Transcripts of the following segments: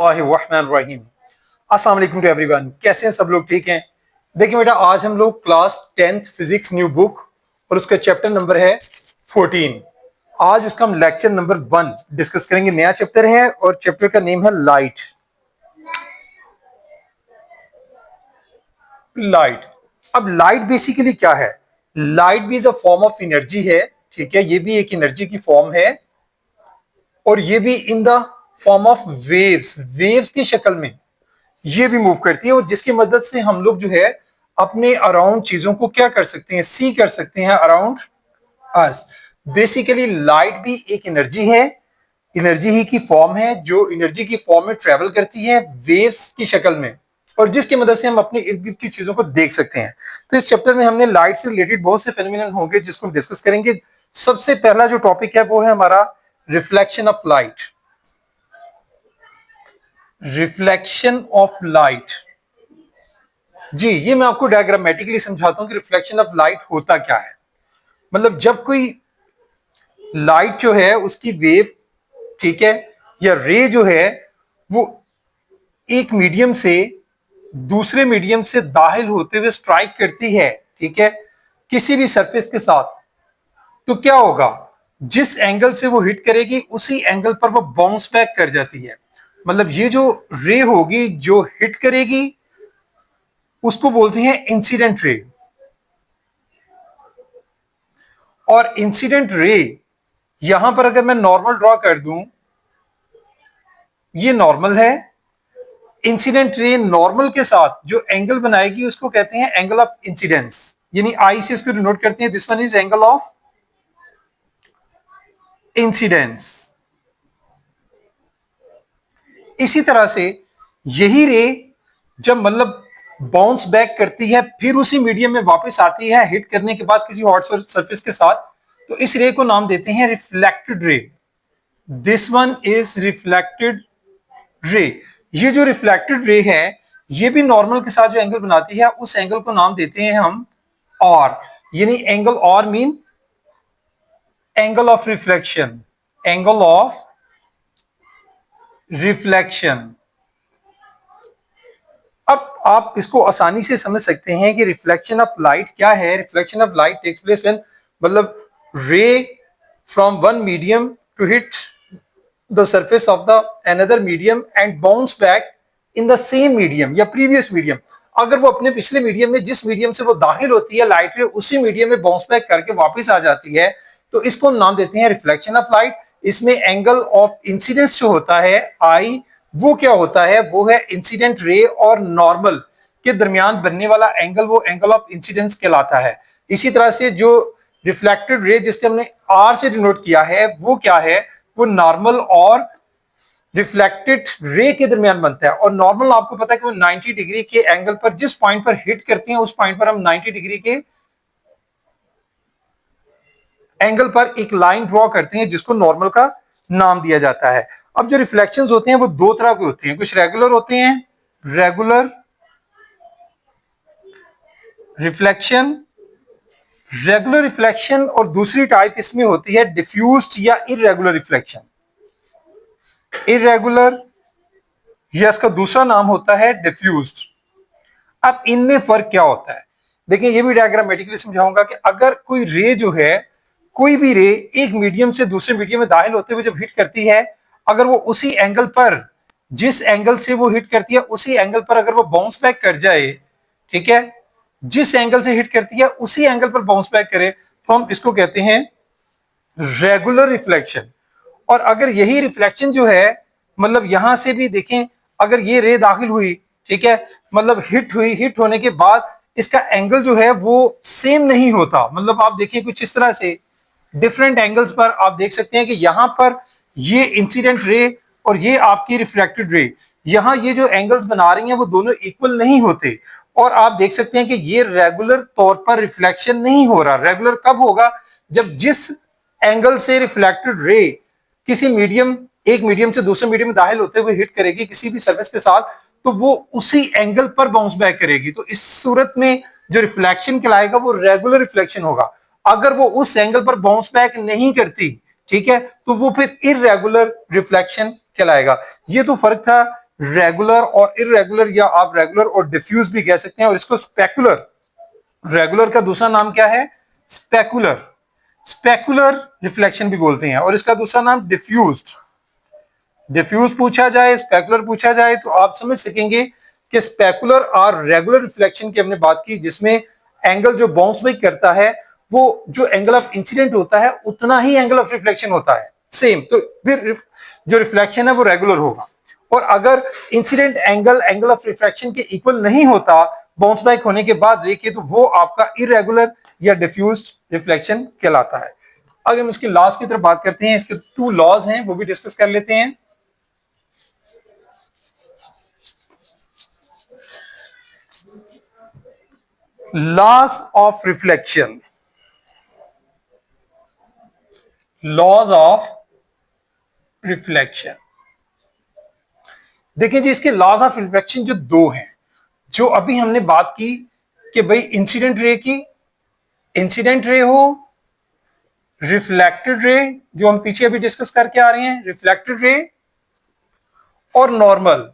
रहीम। अस्सलाम वालेकुम to everyone. कैसे हैं सब लोग? ठीक हैं? देखिए बेटा, आज हम लोग class 10th physics new book और उसका चैप्टर नंबर है 14। आज इसका हम लेक्चर नंबर 1 डिस्कस करेंगे। नया चैप्टर है और चैप्टर का नेम है लाइट। लाइट। अब लाइट बेसिकली क्या है? लाइट भी is a form of energy है। ठीक है, ये भी एक एनर्जी की फॉर्म है और ये भी in the form of waves, waves की शक्ल में ये भी मूव करती है और जिसकी मदद से हम लोग जो है अपने अराउंड चीजों को क्या कर सकते हैं, सी कर सकते हैं अराउंड अस। बेसिकली लाइट भी एक एनर्जी है, एनर्जी ही की फॉर्म है जो एनर्जी की फॉर्म में ट्रेवल करती है वेव्स की शक्ल में और जिसकी मदद से हम अपने इर्द गिर्द की चीजों को देख सकते हैं। तो इस चैप्टर में हमने लाइट से रिलेटेड बहुत से फेनोमेनन होंगे जिसको हम डिस्कस करेंगे। सबसे पहला जो टॉपिक है वो है हमारा reflection of light. Reflection of light, जी ये मैं आपको डायग्रामेटिकली समझाता हूं कि रिफ्लेक्शन ऑफ लाइट होता क्या है। मतलब जब कोई लाइट जो है उसकी वेव, ठीक है, या रे जो है वो एक मीडियम से दूसरे मीडियम से दाखिल होते हुए स्ट्राइक करती है, ठीक है, किसी भी सरफेस के साथ, तो क्या होगा? जिस एंगल से वो हिट करेगी उसी एंगल पर वो बाउंस बैक कर जाती है। मतलब ये जो रे होगी जो हिट करेगी उसको बोलते हैं इंसिडेंट रे। और इंसिडेंट रे यहां पर अगर मैं नॉर्मल ड्रॉ कर दूं, ये नॉर्मल है। इंसिडेंट रे नॉर्मल के साथ जो एंगल बनाएगी उसको कहते हैं एंगल ऑफ इंसिडेंस, यानी आई से इसको डिनोट करते हैं। This one is angle of incidence. इसी तरह से यही रे जब मतलब बाउंस बैक करती है फिर उसी मीडियम में वापस आती है हिट करने के बाद किसी हॉट सरफेस के साथ, तो इस रे को नाम देते हैं reflected ray. This one is reflected ray. ये जो रिफ्लेक्टेड रे है ये भी नॉर्मल के साथ जो एंगल बनाती है उस एंगल को नाम देते हैं हम और, यानी एंगल और mean angle of reflection, angle of reflection. अब आप इसको आसानी से समझ सकते हैं कि रिफ्लेक्शन ऑफ लाइट क्या है। Reflection of light takes place when, मतलब ray from one medium to hit the surface of the another medium and bounce back in the same medium या प्रीवियस मीडियम। अगर वो अपने पिछले मीडियम में जिस मीडियम से वो दाखिल होती है लाइट रे उसी मीडियम में बाउंस बैक करके वापस आ जाती है, तो इसको नाम देते हैं रिफ्लेक्शन ऑफ लाइट। इसमें एंगल ऑफ इंसिडेंस जो होता है आई, वो क्या होता है? वो है इंसिडेंट रे और नॉर्मल के दरमियान बनने वाला एंगल, वो एंगल ऑफ इंसिडेंस कहलाता है। इसी तरह से जो रिफ्लेक्टेड रे जिसके हमने आर से डिनोट किया है वो क्या है? वो नॉर्मल और रिफ्लेक्टेड रे के दरमियान बनता है। और नॉर्मल आपको पता है कि वो 90 डिग्री के एंगल पर जिस पॉइंट पर हिट करते हैं उस पॉइंट पर हम 90 डिग्री के एंगल पर एक लाइन ड्रॉ करते हैं जिसको नॉर्मल का नाम दिया जाता है। अब जो रिफ्लेक्शंस होते हैं वो दो तरह के होते हैं, कुछ रेगुलर होते हैं, रेगुलर रिफ्लेक्शन, रेगुलर रिफ्लेक्शन, और दूसरी टाइप इसमें होती है डिफ्यूज्ड या इररेगुलर रिफ्लेक्शन। इररेगुलर या इसका दूसरा नाम होता है डिफ्यूज्ड। अब इनमें फर्क क्या होता है? देखिए ये भी डायग्रामेटिकली समझाऊंगा कि अगर कोई रे जो है, कोई भी रे एक मीडियम से दूसरे मीडियम में दाखिल होते हुए जब हिट करती है, अगर वो उसी एंगल पर, जिस एंगल से वो हिट करती है उसी एंगल पर अगर वो बाउंस बैक कर जाए, ठीक है, जिस एंगल से हिट करती है उसी एंगल पर बाउंस बैक करे, तो हम इसको कहते हैं रेगुलर रिफ्लेक्शन। और अगर यही रिफ्लेक्शन जो है, मतलब यहां से भी देखें, अगर ये रे दाखिल हुई, ठीक है, मतलब हिट हुई, हिट होने के बाद इसका एंगल जो है वो सेम नहीं होता। मतलब आप देखिए कुछ इस तरह से डिफरेंट एंगल्स पर आप देख सकते हैं कि यहां पर ये इंसिडेंट रे और ये आपकी रिफ्लेक्टेड रे, यहां ये जो एंगल्स बना रही हैं वो दोनों इक्वल नहीं होते। और आप देख सकते हैं कि ये रेगुलर तौर पर रिफ्लेक्शन नहीं हो रहा। रेगुलर कब होगा? जब जिस एंगल से रिफ्लेक्टेड रे किसी मीडियम, एक मीडियम से दूसरे मीडियम में दाखिल होते हुए हिट करेगी किसी भी सरफेस के साथ, तो वो उसी एंगल पर बाउंस बैक करेगी। तो इस सूरत में जो रिफ्लेक्शन कहलाएगा वो रेगुलर रिफ्लेक्शन होगा। अगर वो उस एंगल पर बाउंस बैक नहीं करती, ठीक है, तो वो फिर इररेगुलर रिफ्लेक्शन कहलाएगा। ये तो फर्क था रेगुलर और इररेगुलर, या आप रेगुलर और डिफ्यूज भी कह सकते हैं, और इसको स्पेकुलर, रेगुलर का दूसरा नाम क्या है? स्पेकुलर, स्पेकुलर रिफ्लेक्शन भी बोलते हैं, और इसका दूसरा नाम डिफ्यूज्ड। डिफ्यूज पूछा जाए, स्पेकुलर पूछा जाए, तो आप समझ सकेंगे कि स्पेकुलर और रेगुलर रिफ्लेक्शन की हमने बात की, जिसमें एंगल जो बाउंस बैक करता है वो जो एंगल ऑफ इंसिडेंट होता है उतना ही एंगल ऑफ रिफ्लेक्शन होता है, सेम। तो फिर जो रिफ्लेक्शन है वो रेगुलर होगा, और अगर incident angle angle of reflection के इक्वल नहीं होता बाउंस बैक होने के बाद रे के, तो वो आपका इरेगुलर या डिफ्यूज्ड रिफ्लेक्शन कहलाता है। अगर हम इसके लॉज की तरफ बात करते हैं, इसके 2 लॉज हैं, वो भी डिस्कस कर लेते हैं। Laws of reflection, laws of reflection, देखिए जी, इसके लॉज ऑफ रिफ्लेक्शन जो 2 हैं, जो अभी हमने बात की कि भाई इंसिडेंट रे की, इंसिडेंट रे हो, रिफ्लेक्टेड रे, जो हम पीछे अभी डिस्कस करके आ रहे हैं, रिफ्लेक्टेड रे और नॉर्मल,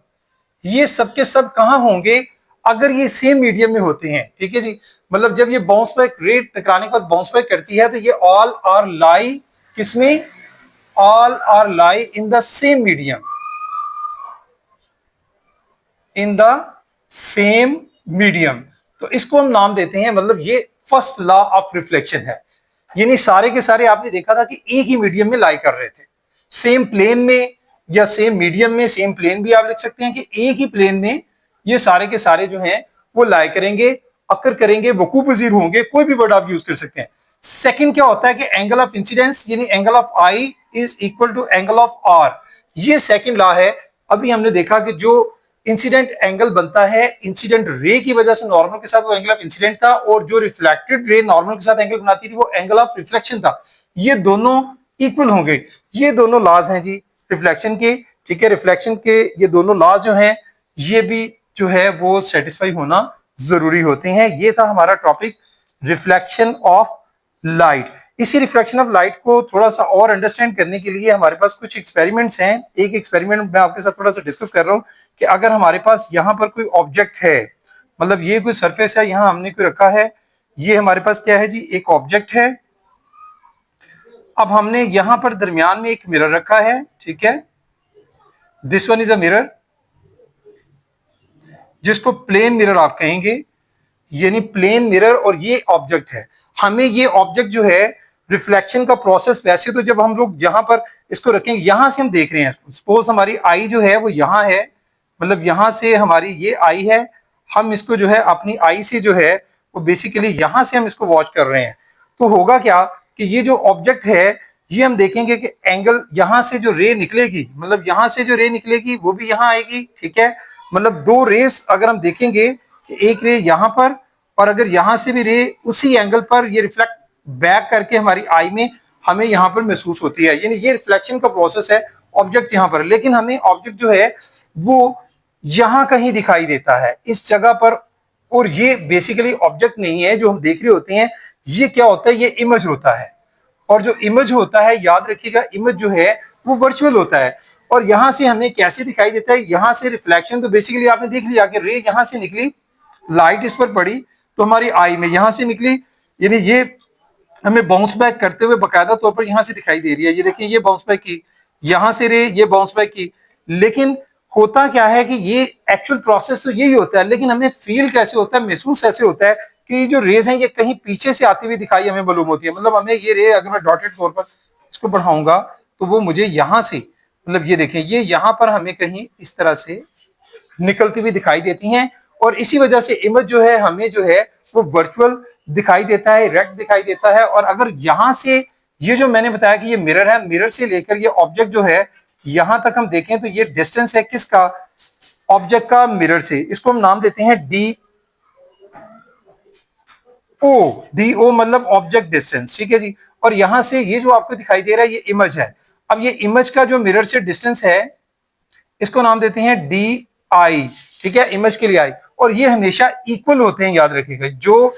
ये सब के सब कहां होंगे? अगर ये सेम मीडियम में होते हैं, ठीक है जी, मतलब जब ये बाउंस बैक रे टकराने के बाद बाउंस बैक करती है, तो ये ऑल आर लाई किसमें? All are lie in the same medium, in the same medium. तो इसको हम नाम देते हैं, मतलब ये फर्स्ट लॉ ऑफ रिफ्लेक्शन है। यानी सारे के सारे आपने देखा था कि एक ही मीडियम में लाई कर रहे थे, सेम प्लेन में या सेम मीडियम में, सेम प्लेन भी आप लिख सकते हैं कि एक ही प्लेन में ये सारे के सारे जो हैं वो लाई करेंगे, अकर करेंगे, वकू पजीर होंगे, कोई भी वर्ड आप यूज कर सकते हैं। सेकंड क्या होता है कि एंगल ऑफ इंसिडेंस यानी angle of i is equal to angle of r, ये सेकंड लॉ है। अभी हमने देखा कि जो इंसिडेंट एंगल बनता है इंसिडेंट रे की वजह से नॉर्मल के साथ, वो एंगल ऑफ इंसिडेंट था, और जो रिफ्लेक्टेड रे नॉर्मल के साथ एंगल बनाती थी वो एंगल ऑफ रिफ्लेक्शन था। ये दोनों इक्वल होंगे, ये दोनों लॉज हैं जी रिफ्लेक्शन के, ठीक है। रिफ्लेक्शन के ये दोनों लॉज जो हैं ये भी जो है वो सेटिस्फाई होना जरूरी होते हैं। ये था हमारा टॉपिक रिफ्लेक्शन ऑफ लाइट। इसी रिफ्लेक्शन ऑफ लाइट को थोड़ा सा और अंडरस्टैंड करने के लिए हमारे पास कुछ एक्सपेरिमेंट्स हैं। एक एक्सपेरिमेंट मैं आपके साथ थोड़ा सा डिस्कस कर रहा हूं कि अगर हमारे पास यहाँ पर कोई ऑब्जेक्ट है, मतलब ये कोई सरफेस है, यहाँ हमने कोई रखा है, ये हमारे पास क्या है जी, एक ऑब्जेक्ट है। अब हमने यहां पर दरमियान में एक मिरर रखा है, ठीक है, this one is a mirror, जिसको प्लेन मिरर आप कहेंगे, यानी प्लेन मिरर, और ये ऑब्जेक्ट है। हमें ये ऑब्जेक्ट जो है रिफ्लेक्शन का प्रोसेस, वैसे तो जब हम लोग यहां पर इसको रखेंगे, यहां से हम देख रहे हैं, सपोज हमारी आई जो है वो यहां है, मतलब यहां से हमारी ये आई है, हम इसको जो है अपनी आई से जो है वो बेसिकली यहां से हम इसको वॉच कर रहे हैं। तो होगा क्या कि ये जो ऑब्जेक्ट है ये हम देखेंगे कि एंगल यहां से जो रे निकलेगी, मतलब यहां से जो रे निकलेगी वो भी यहां आएगी, ठीक है। मतलब 2 रेस अगर हम देखेंगे कि एक रे यहां पर, और अगर यहां से भी रे उसी एंगल पर ये रिफ्लेक्ट बैक करके हमारी आई में हमें यहां पर महसूस होती है, यानी ये रिफ्लेक्शन का प्रोसेस है ऑब्जेक्ट यहां पर। लेकिन हमें ऑब्जेक्ट जो है वो यहां कहीं दिखाई देता है, इस जगह पर, और ये बेसिकली ऑब्जेक्ट नहीं है जो हम देख रहे होते हैं। ये क्या होता है, ये इमेज होता है, और जो इमेज होता है याद रखिएगा, इमेज जो है वो वर्चुअल होता है। और यहां से हमें कैसे दिखाई देता है, यहां से रिफ्लेक्शन तो बेसिकली आपने देख लिया कि रे यहां से निकली, लाइट इस पर पड़ी तो हमारी आई में यहां से निकली, यानी ये हमें बाउंस बैक करते हुए बकायदा तौर पर यहां से दिखाई दे रही है। ये देखिए, ये बाउंस बैक की, यहां से रे ये बाउंस बैक की। लेकिन होता क्या है कि ये एक्चुअल प्रोसेस तो यही होता है, लेकिन हमें फील कैसे होता है, महसूस ऐसे होता है कि जो रेज हैं ये कहीं पीछे से आती हुई दिखाई हमें मालूम होती है। मतलब हमें ये रे, अगर मैं डॉटेड तौर पर इसको बढ़ाऊंगा तो वो मुझे यहां से, मतलब ये देखें, ये यहां पर हमें कहीं इस तरह से निकलती हुई दिखाई देती हैं, और इसी वजह से इमेज जो है हमें जो है वो वर्चुअल दिखाई देता है, रेक्ट दिखाई देता है। और अगर यहां से ये जो मैंने बताया कि ये मिरर है, मिरर से लेकर ये ऑब्जेक्ट जो है यहां तक हम देखें तो ये डिस्टेंस है किसका, ऑब्जेक्ट का मिरर से। इसको हम नाम देते हैं डी ओ, डी ओ मतलब ऑब्जेक्ट डिस्टेंस, ठीक है जी। और यहां से ये जो आपको दिखाई दे रहा है ये इमेज है। अब ये इमेज का जो मिरर से डिस्टेंस है इसको नाम देते हैं डी आई, ठीक है, इमेज के लिए आई। और ये हमेशा इक्वल होते हैं, याद रखिएगा। जो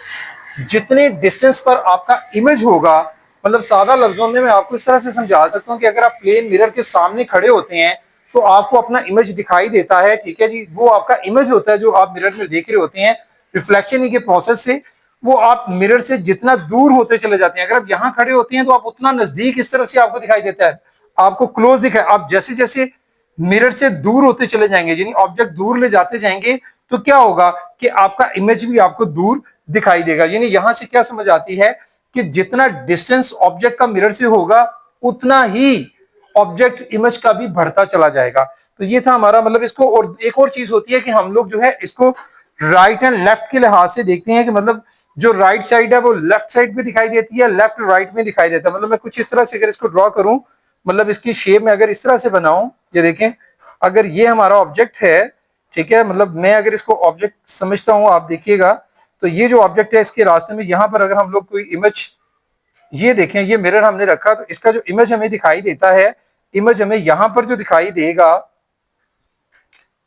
जितने डिस्टेंस पर आपका इमेज होगा, मतलब सादा लफ्जों में मैं आपको इस तरह से समझा सकता हूं कि अगर आप प्लेन मिरर के सामने खड़े होते हैं तो आपको अपना इमेज दिखाई देता है, ठीक है जी। वो आपका इमेज होता है जो आप मिरर में देख रहे होते हैं। रिफ्लेक्शन के प्रोसेस से वो आप मिरर से जितना दूर होते चले जाते हैं, अगर आप यहां खड़े होते हैं तो आप उतना नजदीक इस तरफ से आपको दिखाई देता है, आपको क्लोज दिखाई। आप जैसे जैसे मिरर से दूर होते चले जाएंगे, यानी ऑब्जेक्ट दूर ले जाते जाएंगे, तो क्या होगा कि आपका इमेज भी आपको दूर दिखाई देगा। यानी यहां से क्या समझ आती है कि जितना डिस्टेंस ऑब्जेक्ट का मिरर से होगा उतना ही ऑब्जेक्ट इमेज का भी बढ़ता चला जाएगा। तो ये था हमारा मतलब इसको। और एक और चीज होती है कि हम लोग जो है इसको राइट एंड लेफ्ट के लिहाज से देखते हैं कि मतलब जो राइट साइड है वो लेफ्ट साइड में दिखाई देती है, लेफ्ट राइट में दिखाई देता है। मतलब मैं कुछ इस तरह से अगर इसको ड्रॉ करूं, मतलब इसकी शेप में अगर इस तरह से बनाऊं, ये देखें, अगर ये हमारा ऑब्जेक्ट है, ठीक है, मतलब मैं अगर इसको ऑब्जेक्ट समझता हूं, आप देखिएगा, तो ये जो ऑब्जेक्ट है इसके रास्ते में यहां पर अगर हम लोग कोई इमेज, ये देखें, ये मिरर हमने रखा, तो इसका जो इमेज हमें दिखाई देता है, इमेज हमें यहां पर जो दिखाई देगा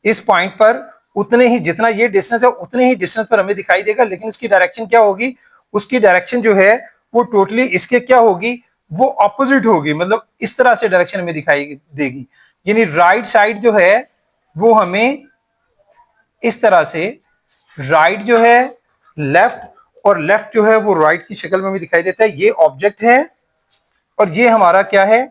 इस पॉइंट पर, उतने ही जितना ये डिस्टेंस है उतने ही डिस्टेंस पर हमें दिखाई देगा। लेकिन उसकी डायरेक्शन क्या होगी, उसकी डायरेक्शन जो है वो टोटली इसके क्या होगी, वो ऑपोजिट होगी। मतलब इस तरह से डायरेक्शन हमें दिखाई देगी। यानी राइट साइड जो है वो हमें इस तरह से, राइट जो है लेफ्ट और लेफ्ट जो है वो राइट की शक्ल में हमें दिखाई देता है। ये ऑब्जेक्ट है और ये हमारा क्या है,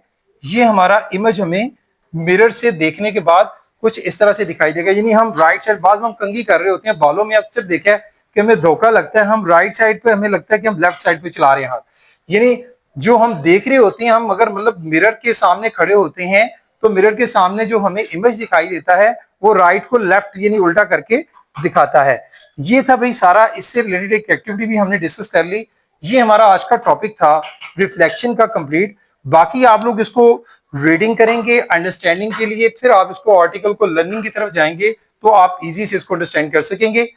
ये हमारा इमेज हमें मिरर से देखने के बाद कुछ इस तरह से दिखाई देगा। यानी हम राइट साइड, बाद में हम कंघी कर रहे होते हैं बालों में, अक्सर देखा है कि हमें धोखा लगता है, हम राइट साइड पे, हमें लगता है कि हम लेफ्ट साइड पे चला रहे हैं हाथ। यानी जो हम देख रहे होते हैं, हम अगर मतलब मिरर के सामने खड़े होते हैं तो मिरर के सामने जो हमें इमेज दिखाई देता है वो राइट को लेफ्ट यानी उल्टा करके दिखाता है। ये था भाई सारा, इससे रिलेटेड एक एक्टिविटी भी हमने डिस्कस कर ली। ये हमारा आज का टॉपिक था रिफ्लेक्शन का कंप्लीट। बाकी आप लोग इसको रीडिंग करेंगे अंडरस्टैंडिंग के लिए, फिर आप इसको आर्टिकल को लर्निंग की तरफ जाएंगे तो आप इजी से इसको अंडरस्टैंड कर सकेंगे।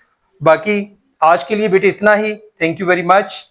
बाकी आज के लिए बेटे इतना ही। Thank you very much.